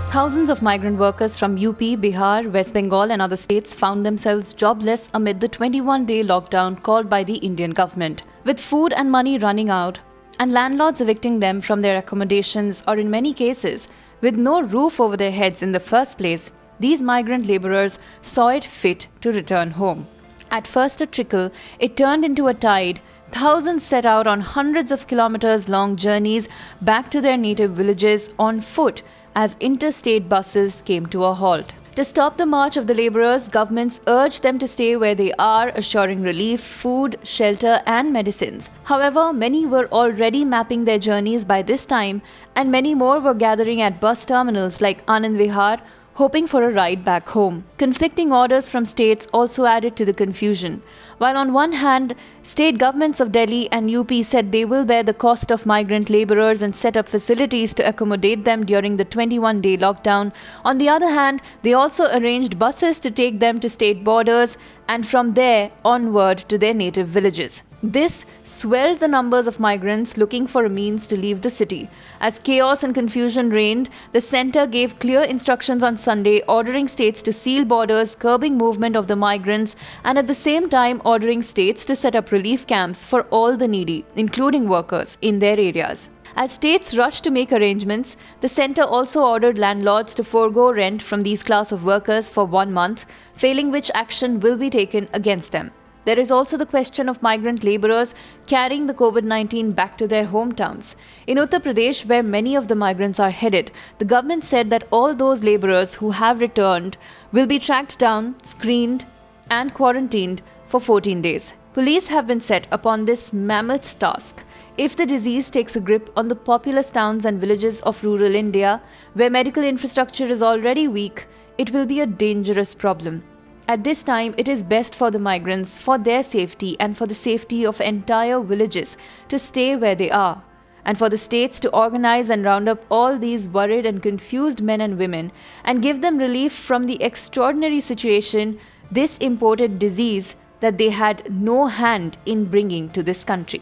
Thousands of migrant workers from UP, Bihar, West Bengal and other states found themselves jobless amid the 21-day lockdown called by the Indian government. With food and money running out, and landlords evicting them from their accommodations or in many cases, with no roof over their heads in the first place, these migrant labourers saw it fit to return home. At first a trickle, it turned into a tide. Thousands set out on hundreds of kilometers long journeys back to their native villages on foot as interstate buses came to a halt. To stop the march of the labourers, governments urged them to stay where they are, assuring relief, food, shelter and medicines. However, many were already mapping their journeys by this time, and many more were gathering at bus terminals like Anand Vihar, hoping for a ride back home. Conflicting orders from states also added to the confusion. While on one hand, state governments of Delhi and UP said they will bear the cost of migrant labourers and set up facilities to accommodate them during the 21-day lockdown, on the other hand, they also arranged buses to take them to state borders and from there onward to their native villages. This swelled the numbers of migrants looking for a means to leave the city. As chaos and confusion reigned, the centre gave clear instructions on Sunday ordering states to seal borders, curbing movement of the migrants, and at the same time ordering states to set up relief camps for all the needy, including workers, in their areas. As states rushed to make arrangements, the centre also ordered landlords to forego rent from these class of workers for 1 month, failing which action will be taken against them. There is also the question of migrant labourers carrying the COVID-19 back to their hometowns. In Uttar Pradesh, where many of the migrants are headed, the government said that all those labourers who have returned will be tracked down, screened and quarantined for 14 days. Police have been set upon this mammoth task. If the disease takes a grip on the populous towns and villages of rural India, where medical infrastructure is already weak, it will be a dangerous problem. At this time, it is best for the migrants, for their safety and for the safety of entire villages, to stay where they are, and for the states to organize and round up all these worried and confused men and women and give them relief from the extraordinary situation, this imported disease that they had no hand in bringing to this country.